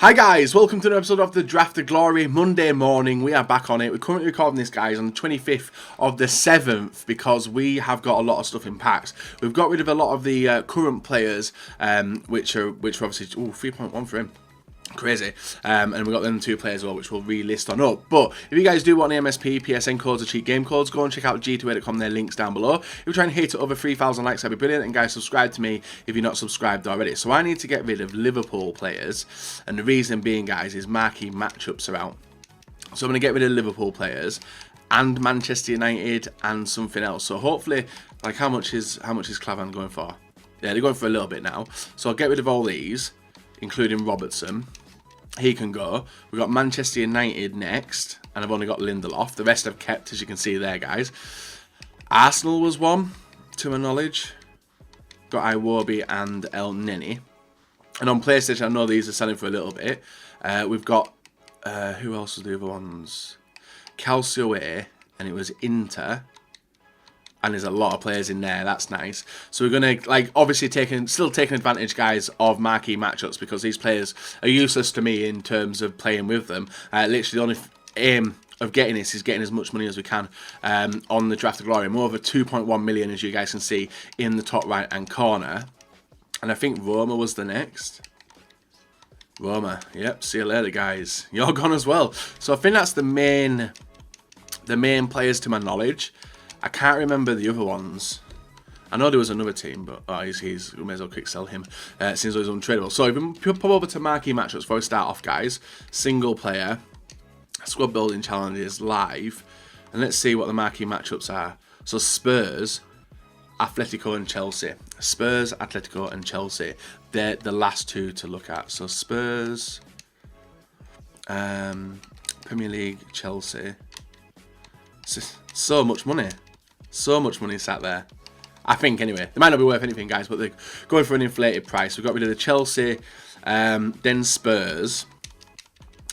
Hi guys, welcome to another episode of the Draft of Glory. Monday morning, we are back on it. We're currently recording this, guys, on the 25th of the 7th because we have got a lot of stuff in packs. We've got rid of a lot of the current players, which are obviously 3.1 for him. Crazy. And we've got them two players as well, which we'll relist on up. But if you guys do want the MSP, PSN codes, or cheat game codes, go and check out g2a.com. Their links down below. If we're trying to hit over 3,000 likes, that'd be brilliant. And guys, subscribe to me if you're not subscribed already. So I need to get rid of Liverpool players. And the reason being, guys, is marquee matchups are out. So I'm going to get rid of Liverpool players and Manchester United and something else. So hopefully, like, how much is Clavan going for? Yeah, they're going for a little bit now. So I'll get rid of all these, including Robertson. He can go. We've got Manchester United next, and I've only got Lindelof. The rest I've kept, as you can see there, guys. Arsenal was one, to my knowledge. Got Iwobi and El Neni. And on PlayStation, I know these are selling for a little bit. We've got, who else was the other ones? Calcio, and it was Inter. And there's a lot of players in there. That's nice. So we're going to, like, obviously still taking advantage, guys, of marquee matchups because these players are useless to me in terms of playing with them. Literally, the only aim of getting this is getting as much money as we can on the Draft of Glory. More over 2.1 million, as you guys can see in the top right-hand corner. And I think Roma was the next. Roma. Yep, see you later, guys. You're gone as well. So I think that's the main players to my knowledge. I can't remember the other ones. I know there was another team, but we may as well quick sell him since he's untradeable. So if we pop over to marquee matchups before we start off, guys. Single player, squad building challenges live, and let's see what the marquee matchups are. So Spurs, Atletico, and Chelsea. Spurs, Atletico, and Chelsea. They're the last two to look at. So Spurs, Premier League, Chelsea. So much money. So much money sat there. I think, anyway. They might not be worth anything, guys, but they're going for an inflated price. We've got rid of the Chelsea, then Spurs.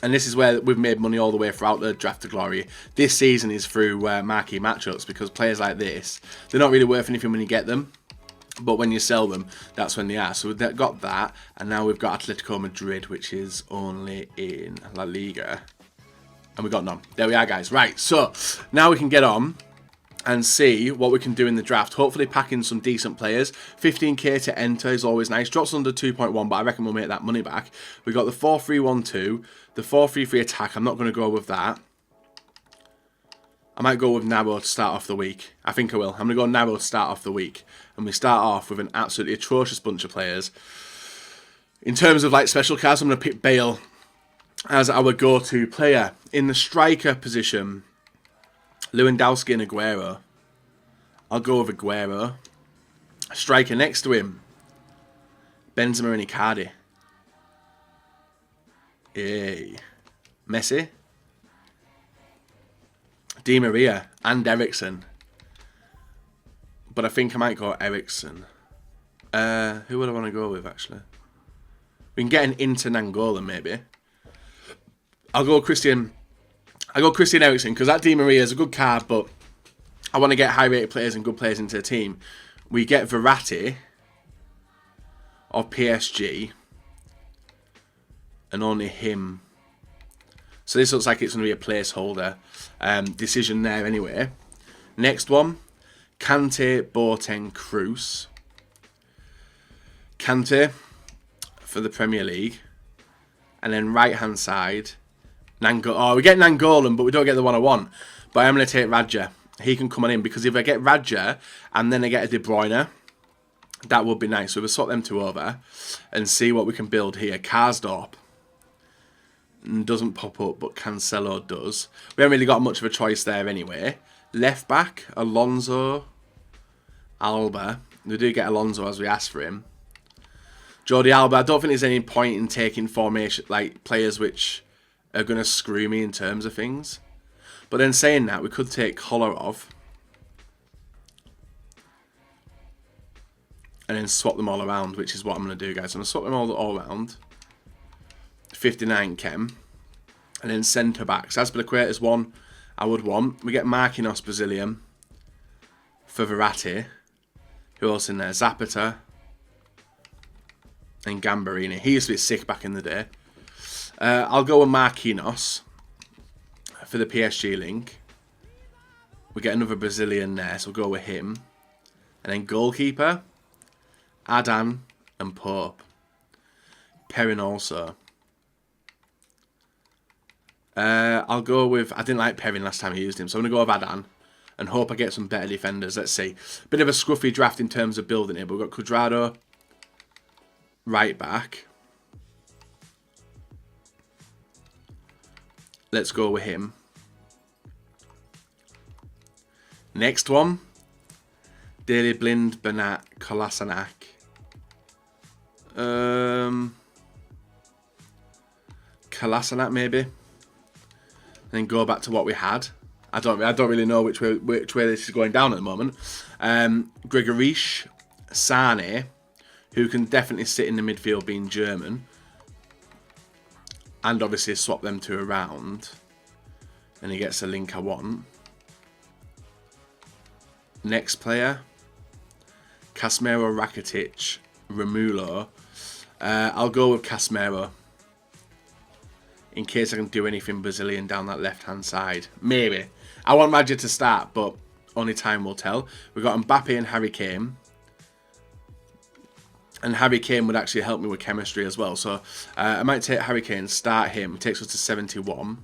And this is where we've made money all the way throughout the Draft of Glory. This season is through marquee matchups because players like this, they're not really worth anything when you get them. But when you sell them, that's when they are. So we've got that. And now we've got Atletico Madrid, which is only in La Liga. And we got none. There we are, guys. Right, so now we can get on and see what we can do in the draft. Hopefully pack in some decent players. 15k to enter is always nice. Drops under 2.1, but I reckon we'll make that money back. We got the 4-3-1-2, the 4-3-3 attack. I'm not going to go with that. I might go with Nabo to start off the week. I think I will. I'm going to go Nabo to start off the week. And we start off with an absolutely atrocious bunch of players. In terms of, like, special cards, I'm going to pick Bale as our go-to player. In the striker position, Lewandowski and Aguero. I'll go with Aguero. Striker next to him, Benzema and Icardi. Yay. Messi, Di Maria and Eriksen. But I think I might go Eriksen. Who would I want to go with, actually? We can get an Inter Nangolan, maybe. I'll go Christian Eriksen because that Di Maria is a good card, but I want to get high-rated players and good players into the team. We get Verratti of PSG and only him. So this looks like it's going to be a placeholder decision there anyway. Next one, Kante, Boateng, Kroos. Kante for the Premier League. And then right-hand side, we get Nangolan, but we don't get the one I want. But I'm going to take Radja. He can come on in, because if I get Radja and then I get a De Bruyne, that would be nice. So we'll swap them two over and see what we can build here. Karsdorp doesn't pop up, but Cancelo does. We haven't really got much of a choice there anyway. Left back, Alonso, Alba. We do get Alonso as we asked for him. Jordi Alba, I don't think there's any point in taking formation, like players which are going to screw me in terms of things. But then saying that, we could take Kolarov and then swap them all around, which is what I'm going to do, guys. I'm going to swap them all around. 59 Chem. And then centre backs. Azpilicueta is one I would want. We get Marquinhos, Brazilian, for Verratti. Who else in there? Zapata and Gambarini. He used to be sick back in the day. I'll go with Marquee for the PSG link. We get another Brazilian there, so we'll go with him. And then goalkeeper, Zidane and Pope. Perrin also. I'll go with... I didn't like Perrin last time I used him, so I'm going to go with Zidane. And hope I get some better defenders. Let's see. Bit of a scruffy draft in terms of building it. But we've got Cuadrado, right back. Let's go with him. Next one. Daley Blind, Bernat, Kolasinac. Kolasinac maybe. Then go back to what we had. I don't really know which way this is going down at the moment. Gregoritsch, Sane, who can definitely sit in the midfield being German. And obviously swap them two around. And he gets the link I want. Next player. Casemiro, Rakitic, Romulo. I'll go with Casemiro. In case I can do anything Brazilian down that left-hand side. Maybe. I want Raja to start, but only time will tell. We've got Mbappe and Harry Kane. And Harry Kane would actually help me with chemistry as well. So I might take Harry Kane, start him. It takes us to 71.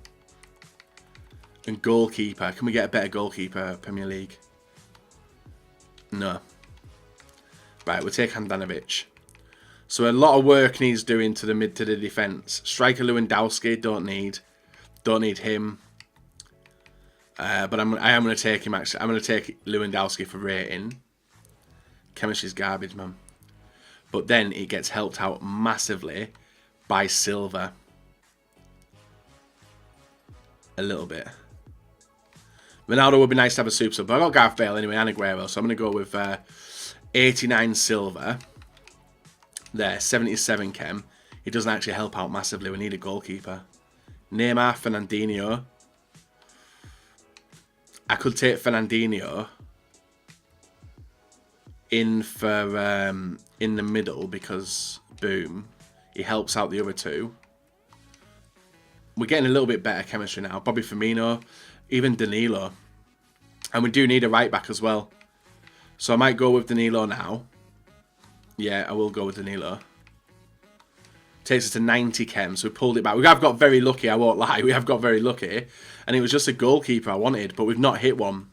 And goalkeeper. Can we get a better goalkeeper, Premier League? No. Right, we'll take Handanovic. So a lot of work needs doing to the mid to the defence. Striker Lewandowski, don't need him. But I am going to take him actually. I'm going to take Lewandowski for rating. Chemistry's garbage, man. But then it gets helped out massively by Silva. A little bit. Ronaldo would be nice to have a super sub. But I got Gareth Bale anyway and Aguero. So I'm going to go with 89 Silva. There, 77 chem. It doesn't actually help out massively. We need a goalkeeper. Neymar, Fernandinho. I could take Fernandinho in for in the middle because, boom, he helps out the other two. We're getting a little bit better chemistry now. Bobby Firmino, even Danilo. And we do need a right back as well. So I might go with Danilo now. Yeah, I will go with Danilo. Takes us to 90 chem, so we pulled it back. We have got very lucky, I won't lie. We have got very lucky. And it was just a goalkeeper I wanted, but we've not hit one.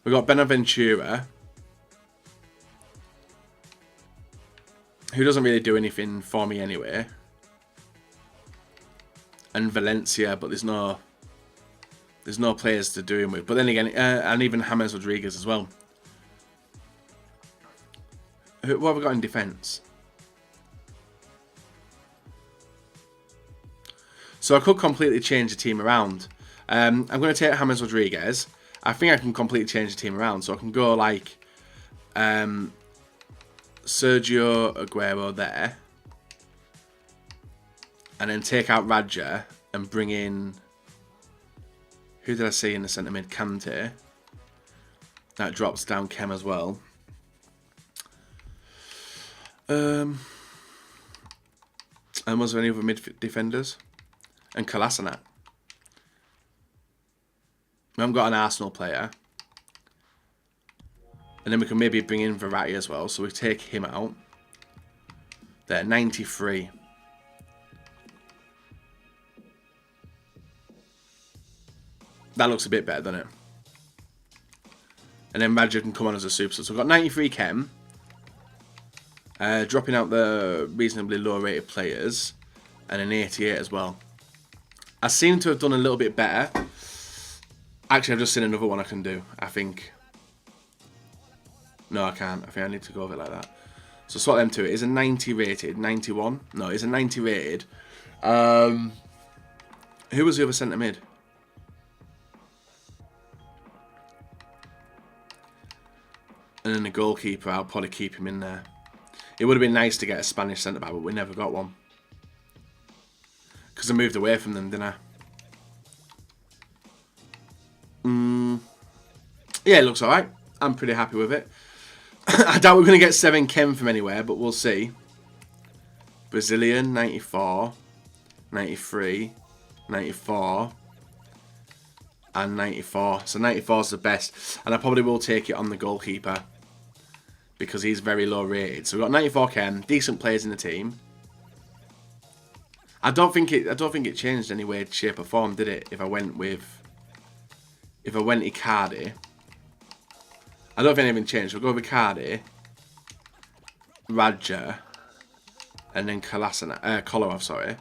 We've got Benaventura, who doesn't really do anything for me anyway. And Valencia, but there's no players to do him with. But then again, and even James Rodriguez as well. What have we got in defence? So I could completely change the team around. I'm going to take James Rodriguez. I think I can completely change the team around. So I can go like Sergio Aguero there. And then take out Raja and bring in... Who did I see in the centre mid? Kante. That drops down Kem as well. And was there any other mid defenders? And Kolasinac. We haven't got an Arsenal player. And then we can maybe bring in Verratti as well. So we take him out. There, 93. That looks a bit better, doesn't it? And then Raja can come on as a super. So we've got 93 chem. Dropping out the reasonably low rated players. And an 88 as well. I seem to have done a little bit better. Actually, I've just seen another one I can do, I think. No, I can't. I think I need to go over it like that. So swap them to it. Is a 90 rated. 91? No, it's a 90 rated. Who was the other centre mid? And then the goalkeeper, I'll probably keep him in there. It would have been nice to get a Spanish centre back, but we never got one. Because I moved away from them, didn't I? Yeah, it looks alright. I'm pretty happy with it. I doubt we're going to get 7 chem from anywhere, but we'll see. Brazilian, 94. 93, 94, and 94. So 94 is the best, and I probably will take it on the goalkeeper because he's very low rated. So we've got 94 Ken, decent players in the team. I don't think it changed any way, shape or form, did it? If I went Icardi, I don't think anything changed. We'll go with Icardi, Radja, and then Kolarov, sorry.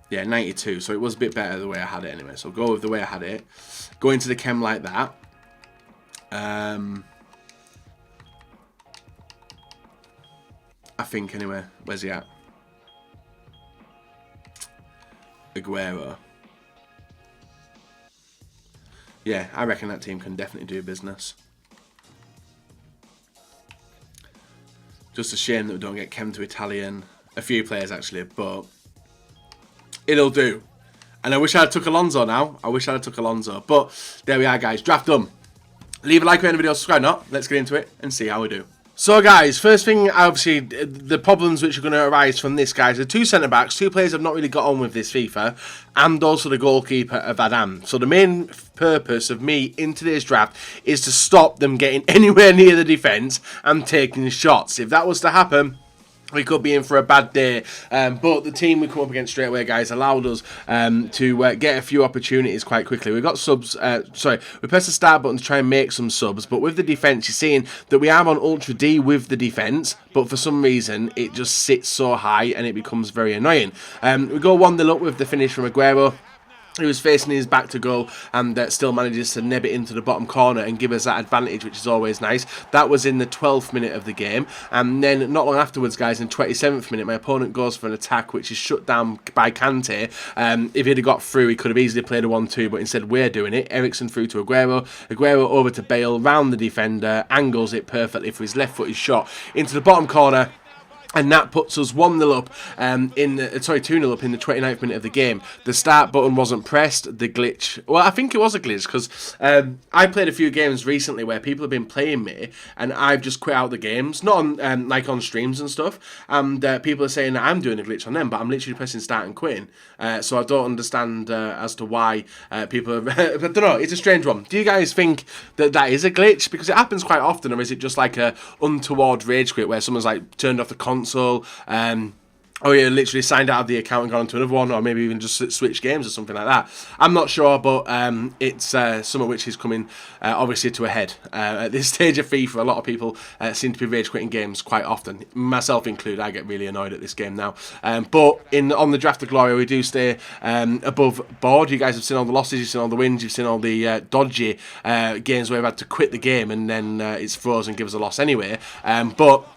Yeah, 92. So it was a bit better the way I had it anyway. So go with the way I had it. Go into the chem like that. I think anyway. Where's he at? Aguero. Yeah, I reckon that team can definitely do business. Just a shame that we don't get chem to Italian. A few players actually, but it'll do. And I wish I had took Alonso now. I wish I had took Alonso. But there we are, guys. Draft done. Leave a like on the video, subscribe not. Let's get into it and see how we do. So guys, first thing, obviously, the problems which are going to arise from this, guys, are two centre-backs, two players have not really got on with this FIFA, and also the goalkeeper of ZIDANE. So the main purpose of me in today's draft is to stop them getting anywhere near the defence and taking shots. If that was to happen, we could be in for a bad day, but the team we come up against straight away, guys, allowed us to get a few opportunities quite quickly. We got subs, we pressed the start button to try and make some subs, but with the defence, you're seeing that we are on Ultra D with the defence, but for some reason, it just sits so high and it becomes very annoying. We go 1-0 up with the finish from Aguero. He was facing his back to goal and still manages to nib it into the bottom corner and give us that advantage, which is always nice. That was in the 12th minute of the game. And then not long afterwards, guys, in 27th minute, my opponent goes for an attack, which is shut down by Kante. If he'd have got through, he could have easily played a 1-2, but instead we're doing it. Eriksen through to Aguero. Aguero over to Bale, round the defender, angles it perfectly for his left-footed shot into the bottom corner. And that puts us 1-0 up, 2-0 up in the 29th minute of the game. The start button wasn't pressed, the glitch... Well, I think it was a glitch, because I played a few games recently where people have been playing me, and I've just quit out the games, not on, like on streams and stuff, and people are saying that I'm doing a glitch on them, but I'm literally pressing start and quitting. So I don't understand as to why people are... I don't know, it's a strange one. Do you guys think that that is a glitch? Because it happens quite often, or is it just like a untoward rage quit where someone's like turned off the console, or you literally signed out of the account and gone into another one, or maybe even just switch games or something like that. I'm not sure, but it's something which is coming obviously to a head. At this stage of FIFA, a lot of people seem to be rage quitting games quite often, myself included. I get really annoyed at this game now. But on the Draft of Glory, we do stay above board. You guys have seen all the losses, you've seen all the wins, you've seen all the dodgy games where we've had to quit the game and then it's frozen and gives a loss anyway. But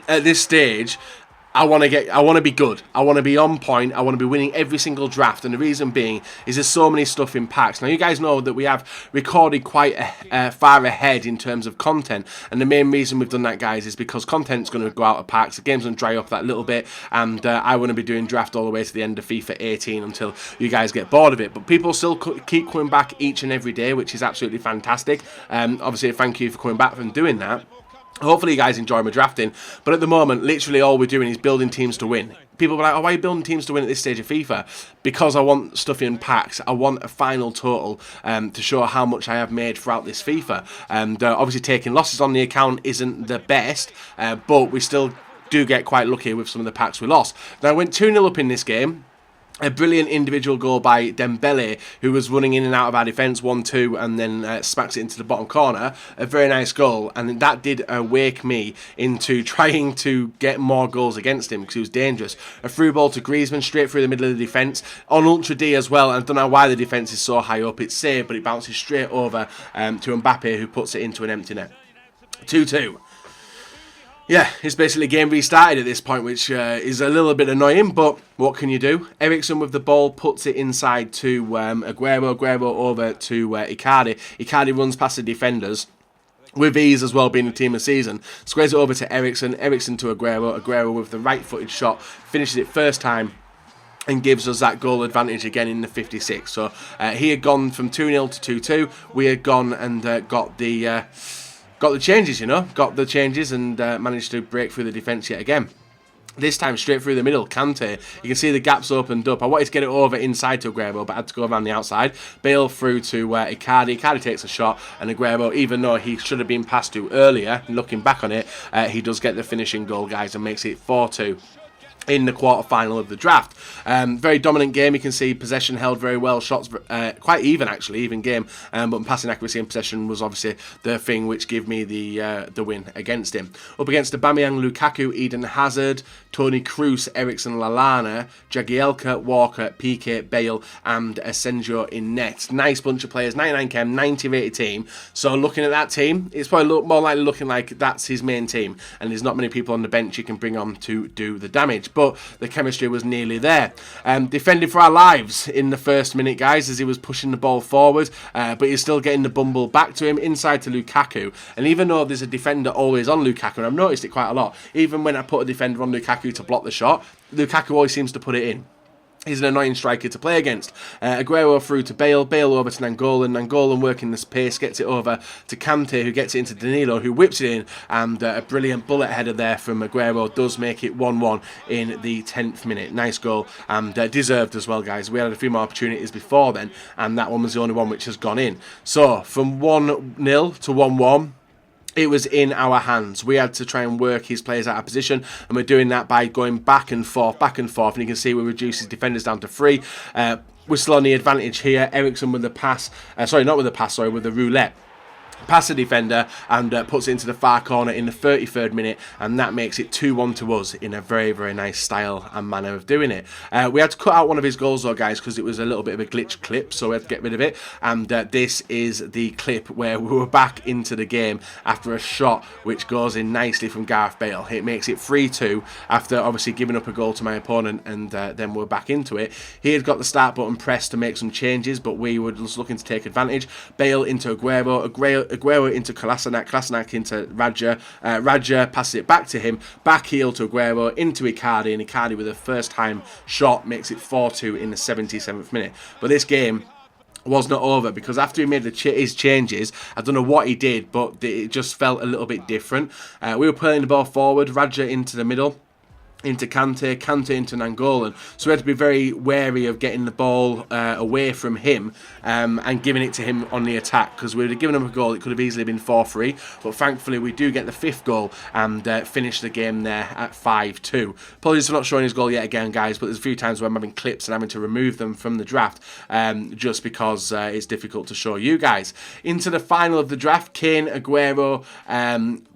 at this stage, I want to be good. I want to be on point. I want to be winning every single draft. And the reason being is there's so many stuff in packs. Now, you guys know that we have recorded quite far ahead in terms of content. And the main reason we've done that, guys, is because content's going to go out of packs. The game's going to dry up that little bit. And I want to be doing draft all the way to the end of FIFA 18 until you guys get bored of it. But people still keep coming back each and every day, which is absolutely fantastic. Obviously, thank you for coming back and doing that. Hopefully you guys enjoy my drafting, but at the moment, literally all we're doing is building teams to win. People are like, oh, why are you building teams to win at this stage of FIFA? Because I want stuff in packs. I want a final total to show how much I have made throughout this FIFA. And obviously taking losses on the account isn't the best, but we still do get quite lucky with some of the packs we lost. Now, I went 2-0 up in this game. A brilliant individual goal by Dembele, who was running in and out of our defence, 1-2, and then smacks it into the bottom corner. A very nice goal, and that did wake me into trying to get more goals against him because he was dangerous. A through ball to Griezmann, straight through the middle of the defence, on Ultra D as well, and I don't know why the defence is so high up. It's saved, but it bounces straight over to Mbappe, who puts it into an empty net. 2-2. Yeah, it's basically game restarted at this point, which is a little bit annoying, but what can you do? Eriksen with the ball puts it inside to Aguero, Aguero over to Icardi. Icardi runs past the defenders, with ease as well, being the team of the season. Squares it over to Eriksen, Eriksen to Aguero, Aguero with the right-footed shot, finishes it first time, and gives us that goal advantage again in the 56th. So he had gone from 2-0 to 2-2. We had gone and got the changes, you know. Got the changes and managed to break through the defence yet again. This time straight through the middle, Kante. You can see the gaps opened up. I wanted to get it over inside to Aguero, but I had to go around the outside. Bale through to Icardi. Icardi takes a shot, and Aguero, even though he should have been passed to earlier, looking back on it, he does get the finishing goal, guys, and makes it 4-2. In the quarter-final of the draft. Very dominant game. You can see possession held very well. Shots quite even, actually, even game. But passing accuracy and possession was obviously the thing which gave me the win against him. Up against Aubameyang, Lukaku, Eden Hazard, Toni Kroos, Eriksen, Lallana, Jagielka, Walker, Piqué, Bale, and Asensio in net. Nice bunch of players. 99 chem, 90 rated team. So looking at that team, it's probably more likely looking like that's his main team. And there's not many people on the bench you can bring on to do the damage. But the chemistry was nearly there. Defending for our lives in the first minute, guys, as he was pushing the ball forward, but he's still getting the bumble back to him, inside to Lukaku. And even though there's a defender always on Lukaku, and I've noticed it quite a lot, even when I put a defender on Lukaku to block the shot, Lukaku always seems to put it in. He's an annoying striker to play against. Aguero through to Bale. Bale over to Nainggolan. Nainggolan working the pace, gets it over to Kante, who gets it into Danilo, who whips it in. And a brilliant bullet header there from Aguero does make it 1-1 in the 10th minute. Nice goal, and deserved as well, guys. We had a few more opportunities before then, and that one was the only one which has gone in. So, from 1-0 to 1-1, it was in our hands. We had to try and work his players out of position, and we're doing that by going back and forth, and you can see we reduce his defenders down to 3. We're still on the advantage here. Eriksen with the pass, with the roulette. Pass the defender and puts it into the far corner in the 33rd minute, and that makes it 2-1 to us in a very, very nice style and manner of doing it. We had to cut out one of his goals though, guys, because it was a little bit of a glitch clip, so we had to get rid of it. And this is the clip where we were back into the game after a shot which goes in nicely from Gareth Bale. It makes it 3-2 after obviously giving up a goal to my opponent, and then we're back into it. He had got the start button pressed to make some changes, but we were just looking to take advantage. Bale into Aguero into Kolasinac into Raja. Raja passes it back to him, back heel to Aguero, into Icardi, and Icardi with a first time shot makes it 4-2 in the 77th minute. But this game was not over, because after he made his changes, I don't know what he did, but it just felt a little bit different. We were playing the ball forward, Raja into the middle, into Kante into Nainggolan. So we had to be very wary of getting the ball away from him and giving it to him on the attack, because we would have given him a goal, it could have easily been 4-3, but thankfully we do get the 5th goal and finish the game there at 5-2. Apologies for not showing his goal yet again, guys, but there's a few times where I'm having clips and having to remove them from the draft just because it's difficult to show you guys. Into the final of the draft, Kane, Aguero,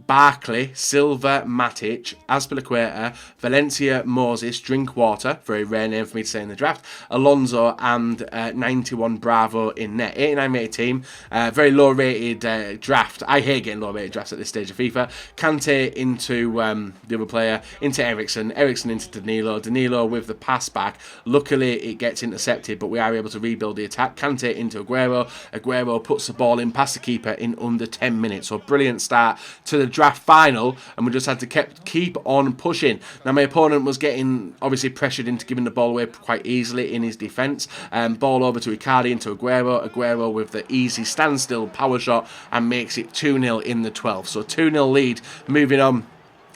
Barkley, Silva, Matic, Azpilicueta, Valencia, Moses, Drinkwater, very rare name for me to say in the draft, Alonso, and 91 Bravo in net. 89 rated team, very low rated draft. I hate getting low rated drafts at this stage of FIFA. Kante into the other player, into Eriksen into Danilo with the pass back. Luckily it gets intercepted, but we are able to rebuild the attack. Kante into Aguero puts the ball in past the keeper in under 10 minutes. So brilliant start to the draft final, and we just had to keep on pushing. Now my opponent was getting obviously pressured into giving the ball away quite easily in his defence. Ball over to Icardi into Aguero with the easy standstill power shot and makes it 2-0 in the 12th. So 2-0 lead, moving on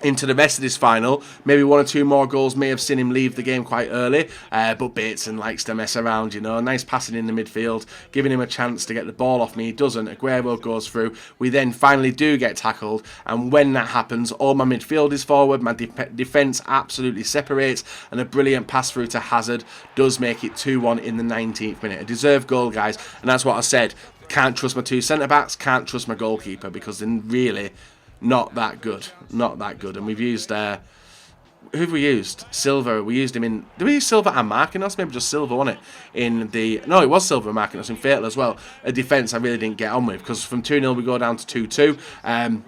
into the rest of this final. Maybe 1 or 2 more goals may have seen him leave the game quite early, but Bateson likes to mess around, you know. Nice passing in the midfield, giving him a chance to get the ball off me. He doesn't. Aguero goes through. We then finally do get tackled, and when that happens, all my midfield is forward, my defence absolutely separates, and a brilliant pass through to Hazard does make it 2-1 in the 19th minute. A deserved goal, guys, and that's what I said. Can't trust my 2 centre-backs, can't trust my goalkeeper, because they're really not that good. And we've used who have we used? Silva. We used him in... Did we use Silva and Marquinhos? Maybe just Silva, wasn't it? In the... No, it was Silva and Marquinhos in Fatal as well. A defence I really didn't get on with, because from 2-0 we go down to 2-2.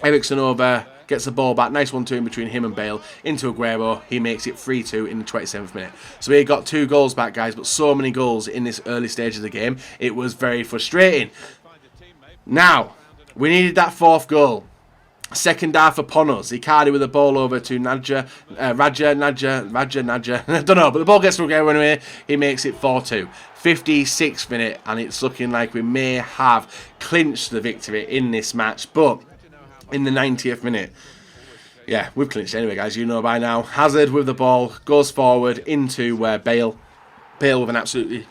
Eriksen over, gets the ball back. Nice 1-2 in between him and Bale. Into Aguero. He makes it 3-2 in the 27th minute. So he got 2 goals back, guys, but so many goals in this early stage of the game. It was very frustrating. Now, we needed that 4th goal. Second half upon us. Icardi with the ball over to Raja. I don't know, but the ball gets to Aguero anyway. He makes it 4-2. 56th minute, and it's looking like we may have clinched the victory in this match. But in the 90th minute, Yeah, we've clinched anyway, guys. You know by now. Hazard with the ball, goes forward into Bale. Bale with an absolutely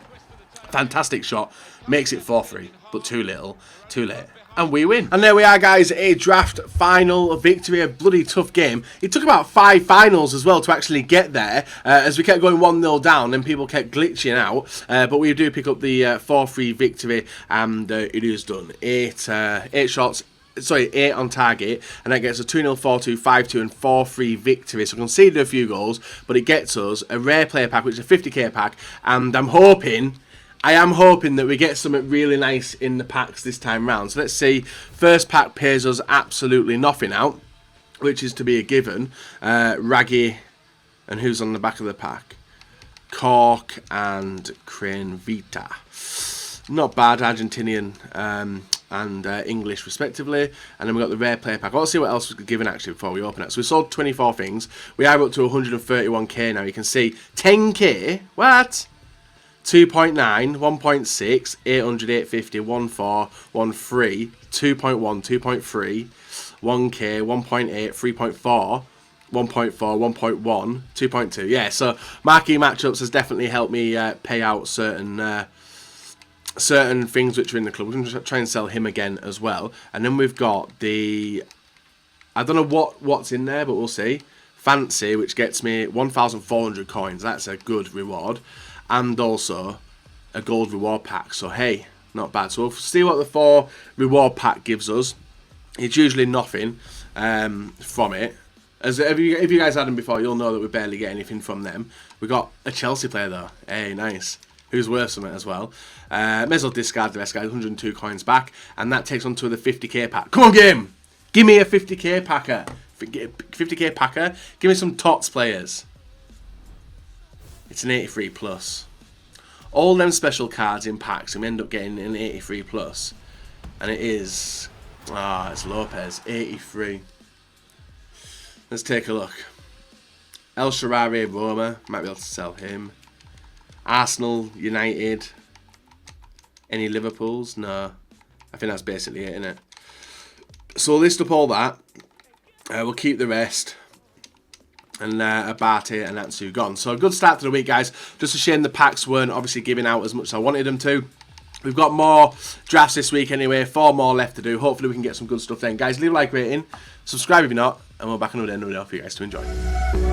fantastic shot. Makes it 4-3, but too little, too late. And we win. And there we are, guys. A draft final victory. A bloody tough game. It took about 5 finals as well to actually get there. As we kept going 1-0 down and people kept glitching out. But we do pick up the 4-3 victory. And it is done. 8 shots. Sorry, 8 on target, and that gets a 2-0, 4-2, 5-2, and 4-3 victory. So we conceded a few goals, but it gets us a rare player pack, which is a 50k pack, and I am hoping that we get something really nice in the packs this time round. So let's see. First pack pays us absolutely nothing out, which is to be a given. Raggy, and who's on the back of the pack? Cork and Crane Vita. Not bad, Argentinian and English respectively. And then we've got the rare player pack. Let's see what else was given actually before we open it. So we sold 24 things. We are up to 131k now. You can see 10k. What? 2.9, 1.6, 800, 850, 1.4, 1.3, 2.1, 2.3, 1k, 1.8, 3.4, 1.4, 1.1, 2.2. Yeah, so marquee matchups has definitely helped me pay out certain things which are in the club. We're going to try and sell him again as well. And then we've got the... I don't know what's in there, but we'll see. Fancy, which gets me 1,400 coins. That's a good reward. And also a gold reward pack. So, hey, not bad. So we'll see what the 4 reward pack gives us. It's usually nothing from it. As if you guys had them before, you'll know that we barely get anything from them. We got a Chelsea player, though. Hey, nice. Who's worth something as well. May as well discard the rest, guys. 102 coins back. And that takes on to the 50k pack. Come on, game! Give me a 50k packer. 50k packer. Give me some TOTS players. It's an 83 plus. All them special cards in packs, and we end up getting an 83 plus. And it is... it's Lopez. 83. Let's take a look. El Shaarawy, Roma. Might be able to sell him. Arsenal, United. Any Liverpools? No. I think that's basically it, innit? So we'll list up all that. We'll keep the rest. And Abate and Atsu gone. So a good start to the week, guys. Just a shame the packs weren't obviously giving out as much as I wanted them to. We've got more drafts this week anyway. 4 more left to do. Hopefully we can get some good stuff then. Guys, leave a like rating. Subscribe if you're not. And we're back on another video for you guys to enjoy.